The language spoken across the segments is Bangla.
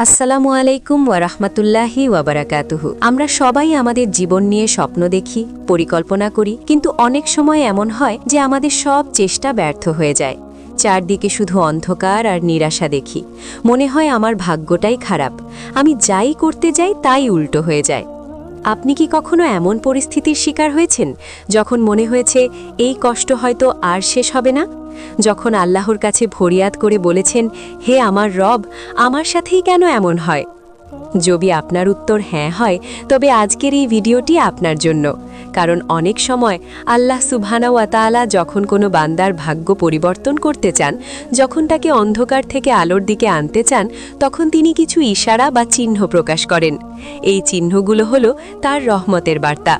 আসসালামু আলাইকুম ওয়ারাহমাতুল্লাহি ওয়াবারাকাতুহু। আমরা সবাই আমাদের জীবন নিয়ে স্বপ্ন দেখি, পরিকল্পনা করি, কিন্তু অনেক সময় এমন হয় যে আমাদের সব চেষ্টা ব্যর্থ হয়ে যায়। চারদিকে শুধু অন্ধকার আর নিরাশা দেখি। মনে হয় আমার ভাগ্যটাই খারাপ, আমি যাই করতে যাই তাই উল্টো হয়ে যায়। আপনি কি কখনো এমন পরিস্থিতির শিকার হয়েছেন যখন মনে হয়েছে এই কষ্ট হয়তো আর শেষ হবে না? যখন আল্লাহর কাছে ফরিয়াদ করে বলেছেন, হে আমার রব, আমার সাথেই কেন এমন হয়? যদি আপনার উত্তর হ্যাঁ হয়, তবে আজকের এই ভিডিওটি আপনার জন্য। কারণ অনেক সময় আল্লাহ সুবহানাহু ওয়া তাআলা যখন কোনো বান্দার ভাগ্য পরিবর্তন করতে চান, যখন তাকে অন্ধকার থেকে আলোর দিকে আনতে চান, তখন তিনি কিছু ইশারা বা চিহ্ন প্রকাশ করেন। এই চিহ্নগুলো হলো তার রহমতের বার্তা।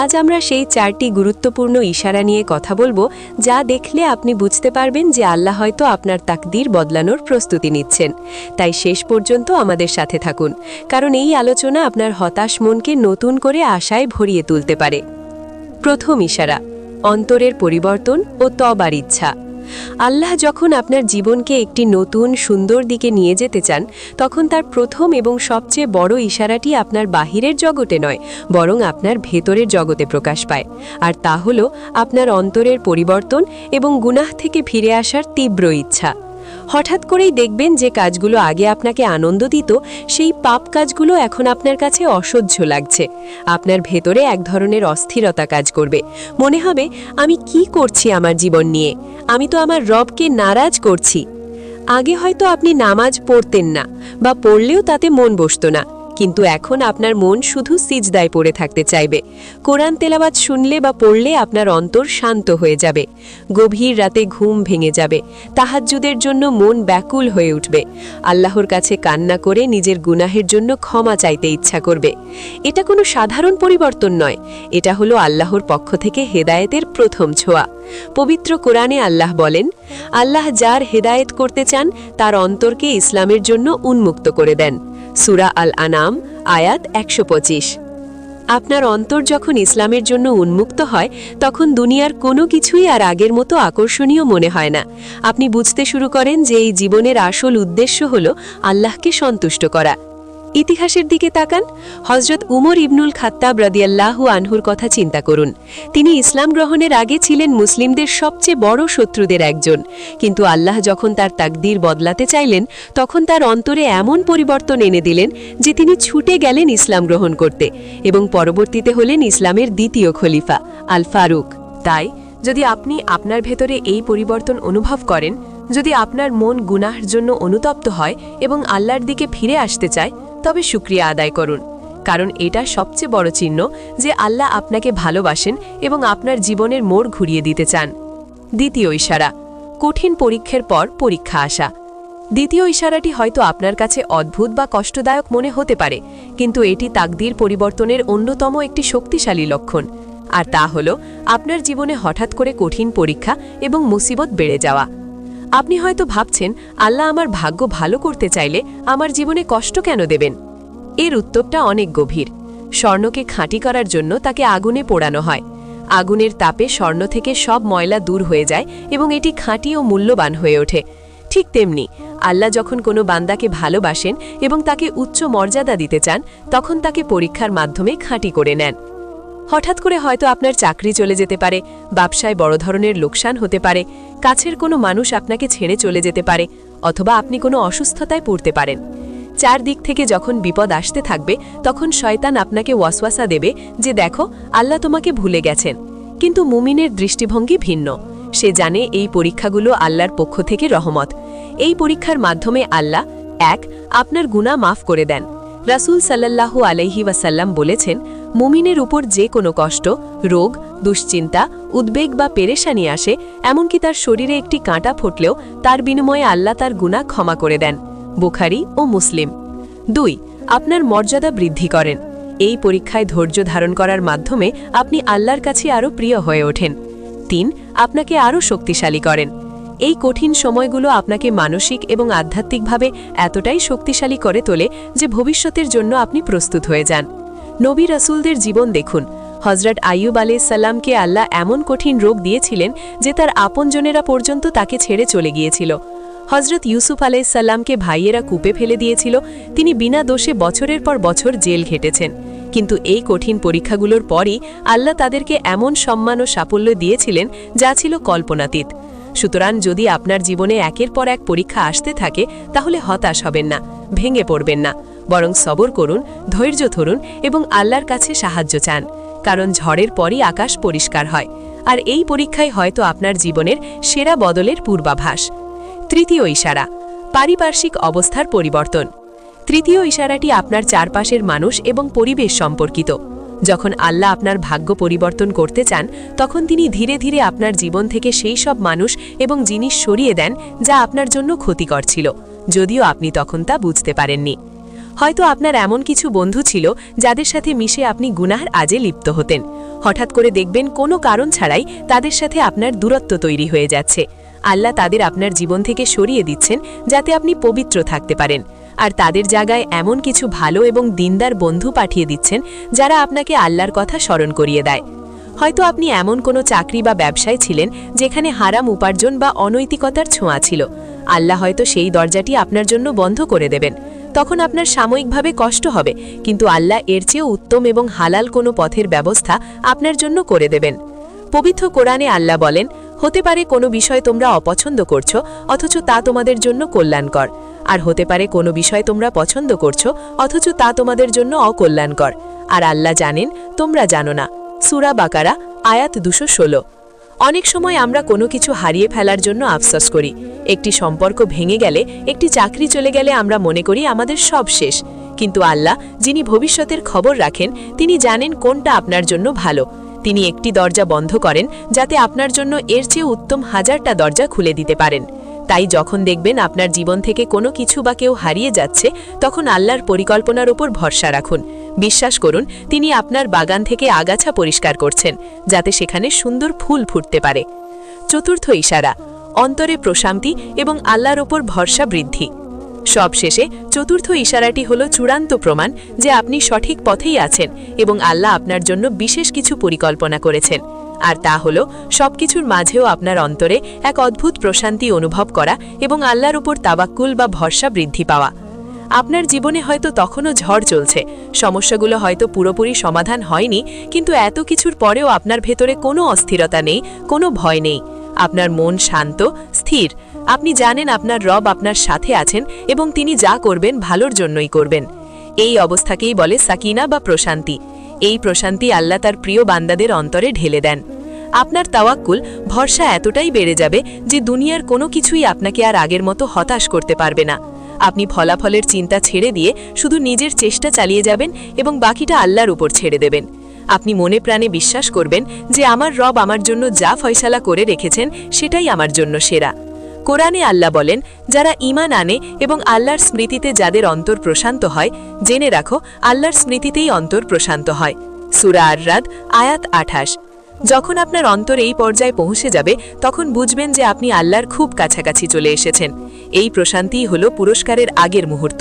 আজ আমরা সেই চারটি গুরুত্বপূর্ণ ইশারা নিয়ে কথা বলবো, যা দেখলে আপনি বুঝতে পারবেন যে আল্লাহ হয়তো আপনার তাকদীর বদলানোর প্রস্তুতি নিচ্ছেন। তাই শেষ পর্যন্ত আমাদের সাথে থাকুন, কারণ এই আলোচনা আপনার হতাশ মনকে নতুন করে আশায় ভরিয়ে তুলতে পারে। প্রথম ইশারা, অন্তরের পরিবর্তন ও তওবার ইচ্ছা। আল্লাহ যখন আপনার জীবনকে একটি নতুন সুন্দর দিকে নিয়ে যেতে চান, তখন তার প্রথম এবং সবচেয়ে বড় ইশারাটি আপনার বাহিরের জগতে নয়, বরং আপনার ভেতরের জগতে প্রকাশ পায়। আর তা হলো আপনার অন্তরের পরিবর্তন এবং গুনাহ থেকে ফিরে আসার তীব্র ইচ্ছা। হঠাৎ করেই দেখবেন যে কাজগুলো আগে আপনাকে আনন্দ দিত, সেই পাপ কাজগুলো এখন আপনার কাছে অসহ্য লাগছে। আপনার ভেতরে এক ধরনের অস্থিরতা কাজ করবে। মনে হবে, আমি কি করছি আমার জীবন নিয়ে? আমি তো আমার রবকে নারাজ করছি। আগে হয়তো আপনি নামাজ পড়তেন না, বা পড়লেও তাতে মন বসত না, কিন্তু এখন আপনার মন শুধু সিজদায় পড়ে থাকতে চাইবে। কোরআন তেলাওয়াত শুনলে বা পড়লে আপনার অন্তর শান্ত হয়ে যাবে। গভীর রাতে ঘুম ভেঙে যাবে। তাহাজ্জুদের জন্য মন ব্যাকুল হয়ে উঠবে। আল্লাহর কাছে কান্না করে নিজের গুনাহের জন্য ক্ষমা চাইতে ইচ্ছা করবে। এটা কোনো সাধারণ পরিবর্তন নয়, এটা হলো আল্লাহর পক্ষ থেকে হেদায়েতের প্রথম ছোঁয়া। পবিত্র কোরআনে আল্লাহ বলেন, আল্লাহ যার হেদায়েত করতে চান তার অন্তরকে ইসলামের জন্য উন্মুক্ত করে দেন। সূরা আল আনাম আয়াত ১২৫। আপনার অন্তর যখন ইসলামের জন্য উন্মুক্ত হয়, তখন দুনিয়ার কোনো কিছুই আর আগের মতো আকর্ষণীয় মনে হয় না। আপনি বুঝতে শুরু করেন যে এই জীবনের আসল উদ্দেশ্য হল আল্লাহকে সন্তুষ্ট করা। ইতিহাসের দিকে তাকান। হযরত উমর ইবনুল খাত্তাব রাদিয়াল্লাহু আনহুর কথা চিন্তা করুন। তিনি ইসলাম গ্রহণের আগে ছিলেন মুসলিমদের সবচেয়ে বড় শত্রুদের একজন, কিন্তু আল্লাহ যখন তার তাকদীর বদলাতে চাইলেন, তখন তার অন্তরে এমন পরিবর্তন এনে দিলেন যে তিনি ছুটে গেলেন ইসলাম গ্রহণ করতে, এবং পরবর্তীতে হলেন ইসলামের দ্বিতীয় খলিফা আল ফারুক। তাই যদি আপনি আপনার ভেতরে এই পরিবর্তন অনুভব করেন, যদি আপনার মন গুনাহের জন্য অনুতপ্ত হয় এবং আল্লাহর দিকে ফিরে আসতে চায়, তবে শুকরিয়া আদায় করুন, কারণ এটা সবচেয়ে বড় চিহ্ন যে আল্লাহ আপনাকে ভালোবাসেন এবং আপনার জীবনের মোড় ঘুরিয়ে দিতে চান। দ্বিতীয় ইশারা, কঠিন পরীক্ষার পর পরীক্ষা আসা। দ্বিতীয় ইশারাটি হয়তো আপনার কাছে অদ্ভুত বা কষ্টদায়ক মনে হতে পারে, কিন্তু এটি তাকদীর পরিবর্তনের অন্যতম একটি শক্তিশালী লক্ষণ। আর তা হলো আপনার জীবনে হঠাৎ করে কঠিন পরীক্ষা এবং মুসিবত বেড়ে যাওয়া। আপনি হয়তো ভাবছেন, আল্লাহ আমার ভাগ্য ভালো করতে চাইলে আমার জীবনে কষ্ট কেন দেবেন? এর উত্তরটা অনেক গভীর। স্বর্ণকে খাঁটি করার জন্য তাকে আগুনে পোড়ানো হয়। আগুনের তাপে স্বর্ণ থেকে সব ময়লা দূর হয়ে যায় এবং এটি খাঁটি ও মূল্যবান হয়ে ওঠে। ঠিক তেমনি আল্লাহ যখন কোনো বান্দাকে ভালোবাসেন এবং তাকে উচ্চ মর্যাদা দিতে চান, তখন তাকে পরীক্ষার মাধ্যমে খাঁটি করে নেন। হঠাৎ করে হয়তো আপনার চাকরি চলে যেতে পারে, ব্যবসায় বড় ধরনের লোকসান হতে পারে, কাছের কোনো মানুষ আপনাকে ছেড়ে চলে যেতে পারে, অথবা আপনি কোনো অসুস্থতায় পড়তে পারেন। চারদিক থেকে যখন বিপদ আসতে থাকবে, তখন শয়তান আপনাকে ওয়াসওয়াসা দেবে যে দেখো, আল্লাহ তোমাকে ভুলে গেছেন। কিন্তু মুমিনের দৃষ্টিভঙ্গি ভিন্ন। সে জানে এই পরীক্ষাগুলো আল্লাহর পক্ষ থেকে রহমত। এই পরীক্ষার মাধ্যমে আল্লাহ আপনার গুনাহ মাফ করে দেন। রাসূল সাল্লাল্লাহু আলাইহি ওয়াসাল্লাম বলেছেন, মুমিনের উপর যে কোনো কষ্ট, রোগ, দুশ্চিন্তা, উদ্বেগ বা পেরেশানি আসে, এমনকি তার শরীরে একটি কাঁটা ফুটলেও তার বিনিময়ে আল্লাহ তার গুনাহ ক্ষমা করে দেন। বুখারী ও মুসলিম। 2. আপনার মর্যাদা বৃদ্ধি করেন। এই পরীক্ষায় ধৈর্য ধারণ করার মাধ্যমে আপনি আল্লাহর কাছে আরও প্রিয় হয়ে ওঠেন। 3. আপনাকে আরও শক্তিশালী করেন। এই কঠিন সময়গুলো আপনাকে মানসিক এবং আধ্যাত্মিকভাবে এতটাই শক্তিশালী করে তোলে যে ভবিষ্যতের জন্য আপনি প্রস্তুত হয়ে যান। নবী রাসূলদের জীবন দেখুন। হযরত আইয়ুব আলাইহিস সালামকে আল্লাহ এমন কঠিন রোগ দিয়েছিলেন যে তার আপনজনেরা পর্যন্ত তাকে ছেড়ে চলে গিয়েছিল। হজরত ইউসুফ আলাইসাল্লামকে ভাইয়েরা কূপে ফেলে দিয়েছিল, তিনি বিনা দোষে বছরের পর বছর জেল খেটেছেন। কিন্তু এই কঠিন পরীক্ষাগুলোর পরই আল্লাহ তাদেরকে এমন সম্মান ও সাফল্য দিয়েছিলেন যা ছিল কল্পনাতীত। সুতরাং যদি আপনার জীবনে একের পর এক পরীক্ষা আসতে থাকে তাহলে হতাশ হবেন না, ভেঙে পড়বেন না, বরং সবর করুন, ধৈর্য ধরুন এবং আল্লাহর কাছে সাহায্য চান। কারণ ঝড়ের পরই আকাশ পরিষ্কার হয়, আর এই পরীক্ষাই হয়তো আপনার জীবনের সেরা বদলের পূর্বাভাস। তৃতীয় ইশারা, পারিপার্শ্বিক অবস্থার পরিবর্তন। তৃতীয় ইশারাটি আপনার চারপাশের মানুষ এবং পরিবেশ সম্পর্কিত। যখন আল্লাহ আপনার ভাগ্য পরিবর্তন করতে চান তখন তিনি ধীরে ধীরে আপনার জীবন থেকে সেই সব মানুষ এবং জিনিস সরিয়ে দেন যা আপনার জন্য ক্ষতিকর ছিল, যদিও আপনি তখন তা বুঝতে পারেননি। হয়তো আপনার এমন কিছু বন্ধু ছিল যাদের সাথে মিশে আপনি গুনাহের আজে লিপ্ত হতেন। হঠাৎ করে দেখবেন কোনো কারণ ছাড়াই তাদের সাথে আপনার দূরত্ব তৈরি হয়ে যাচ্ছে। আল্লাহ তাদের আপনার জীবন থেকে সরিয়ে দিচ্ছেন যাতে আপনি পবিত্র থাকতে পারেন, আর তাদের জায়গায় এমন কিছু ভালো এবং দিনদার বন্ধু পাঠিয়ে দিচ্ছেন যারা আপনাকে আল্লাহর কথা স্মরণ করিয়ে দেয়। হয়তো আপনি এমন কোনো চাকরি বা ব্যবসায় ছিলেন যেখানে হারাম উপার্জন বা অনৈতিকতার ছোঁয়া ছিল। আল্লাহ হয়তো সেই দরজাটি আপনার জন্য বন্ধ করে দেবেন। তখন আপনার সাময়িকভাবে কষ্ট হবে, কিন্তু আল্লাহ এর চেয়েও উত্তম এবং হালাল কোনো পথের ব্যবস্থা আপনার জন্য করে দেবেন। পবিত্র কোরআনে আল্লাহ বলেন, হতে পারে কোনো বিষয় তোমরা অপছন্দ করছো অথচ তা তোমাদের জন্য কল্যাণকর, আর হতে পারে কোনো বিষয় তোমরা পছন্দ করছো অথচ তা তোমাদের জন্য অকল্যাণকর, আর আল্লাহ জানেন তোমরা জানো না। সূরা বাকারা আয়াত 216। অনেক সময় আমরা কোনো কিছু হারিয়ে ফেলার জন্য আফসোস করি। একটি সম্পর্ক ভেঙে গেলে, একটি চাকরি চলে গেলে আমরা মনে করি আমাদের সব শেষ। কিন্তু আল্লাহ, যিনি ভবিষ্যতের খবর রাখেন, তিনি জানেন কোনটা আপনার জন্য ভালো। তিনি একটি দরজা বন্ধ করেন যাতে আপনার জন্য এর চেয়ে উত্তম হাজারটা দরজা খুলে দিতে পারেন। তাই যখন দেখবেন আপনার জীবন থেকে কোনো কিছু বা কেউ হারিয়ে যাচ্ছে, তখন আল্লাহর পরিকল্পনার উপর ভরসা রাখুন। বিশ্বাস করুন, তিনি আপনার বাগান থেকে আগাছা পরিষ্কার করছেন যাতে সেখানে সুন্দর ফুল ফুটতে পারে। চতুর্থ ইশারা, অন্তরে প্রশান্তি এবং আল্লাহর ওপর ভরসা বৃদ্ধি। সবশেষে চতুর্থ ইশারাটি হলো চূড়ান্ত প্রমাণ যে আপনি সঠিক পথেই আছেন এবং আল্লাহ আপনার জন্য বিশেষ কিছু পরিকল্পনা করেছেন। আর তা হলো সবকিছুর মাঝেও আপনার অন্তরে এক অদ্ভুত প্রশান্তি অনুভব করা এবং আল্লাহর উপর তাওয়াক্কুল বা ভরসা বৃদ্ধি পাওয়া। আপনার জীবনে হয়তো তখনও ঝড় চলছে, সমস্যাগুলো হয়তো পুরোপুরি সমাধান হয়নি, কিন্তু এত কিছুর পরেও আপনার ভেতরে কোনো অস্থিরতা নেই, কোনো ভয় নেই। আপনার মন শান্ত, স্থির। আপনি জানেন আপনার রব আপনার সাথে আছেন এবং তিনি যা করবেন ভালোর জন্যই করবেন। এই অবস্থাকেই বলে সাকিনা বা প্রশান্তি। এই প্রশান্তি আল্লাহ তার প্রিয় বান্দাদের অন্তরে ঢেলে দেন। আপনার তাওয়াক্কুল, ভরসা এতটাই বেড়ে যাবে যে দুনিয়ার কোনো কিছুই আপনাকে আর আগের মতো হতাশ করতে পারবে না। আপনি ফলাফলের চিন্তা ছেড়ে দিয়ে শুধু নিজের চেষ্টা চালিয়ে যাবেন এবং বাকিটা আল্লাহর উপর ছেড়ে দেবেন। আপনি মনে প্রাণে বিশ্বাস করবেন যে আমার রব আমার জন্য যা ফয়সালা করে রেখেছেন সেটাই আমার জন্য সেরা। কোরআনে আল্লাহ বলেন, যারা ঈমান আনে এবং আল্লাহর স্মৃতিতে যাদের অন্তর প্রশান্ত হয়, জেনে রাখো আল্লাহর স্মৃতিতেই অন্তর প্রশান্ত হয়। সূরা আর-রাদ আয়াত 28। যখন আপনার অন্তর এই পর্যায়ে পৌঁছে যাবে তখন বুঝবেন যে আপনি আল্লাহর খুব কাছাকাছি চলে এসেছেন। এই প্রশান্তিই হলো পুরস্কারের আগের মুহূর্ত।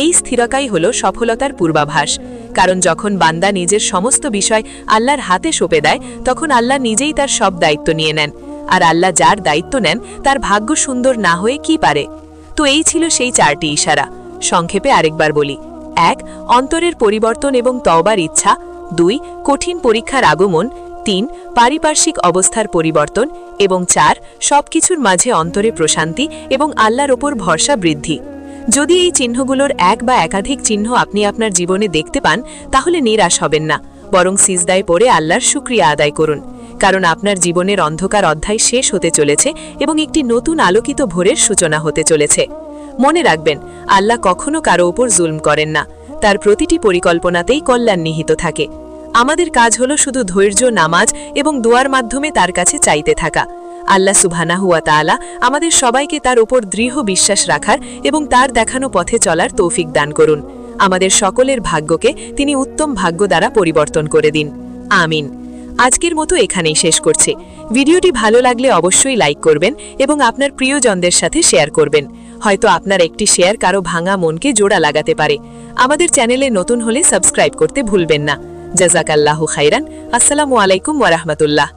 এই স্থিরতাই হলো সফলতার পূর্বাভাস। কারণ যখন বান্দা নিজের সমস্ত বিষয় আল্লাহর হাতে সঁপে দেয় তখন আল্লাহ নিজেই তার সব দায়িত্ব নিয়ে নেন। আর আল্লাহ যার দায়িত্ব নেন তার ভাগ্য সুন্দর না হয়ে কি পারে। তো এই ছিল সেই 4টি ইশারা। সংক্ষেপে আরেকবার বলি। 1. অন্তরের পরিবর্তন এবং তওবার ইচ্ছা। 2. কঠিন পরীক্ষার আগমন। 3. পারিপার্শ্বিক অবস্থার পরিবর্তন এবং 4. সবকিছুর মাঝে অন্তরে প্রশান্তি এবং আল্লাহর ওপর ভরসা বৃদ্ধি। যদি এই চিহ্নগুলোর এক বা একাধিক চিহ্ন আপনি আপনার জীবনে দেখতে পান তাহলে নিরাশ হবেন না, বরং সিজদায় পড়ে আল্লাহর শুকরিয়া আদায় করুন। কারণ আপনার জীবনের অন্ধকার অধ্যায় শেষ হতে চলেছে এবং একটি নতুন আলোকিত ভোরের সূচনা হতে চলেছে। মনে রাখবেন, আল্লাহ কখনো কারো উপর জুলম করেন না। তার প্রতিটি পরিকল্পনাতেই কল্যাণ নিহিত থাকে। আমাদের কাজ হলো শুধু ধৈর্য, নামাজ এবং দোয়ার মাধ্যমে তার কাছে চাইতে থাকা। আল্লাহ সুবহানাহু ওয়া তাআলা আমাদের সবাইকে তার উপর দৃঢ় বিশ্বাস রাখার এবং তার দেখানো পথে চলার তৌফিক দান করুন। আমাদের সকলের ভাগ্যকে তিনি উত্তম ভাগ্য দ্বারা পরিবর্তন করে দিন। আমিন। আজকের মতো এখানেই শেষ করছি। ভিডিওটি ভালো লাগলে অবশ্যই লাইক করবেন এবং আপনার প্রিয়জনদের সাথে শেয়ার করবেন। হয়তো আপনার একটি শেয়ার কারো ভাঙা মনকে জোড়া লাগাতে পারে। আমাদের চ্যানেলে নতুন হলে সাবস্ক্রাইব করতে ভুলবেন না। জাযাকাল্লাহু খাইরান। আসসালামু আলাইকুম ওয়া রাহমাতুল্লাহ।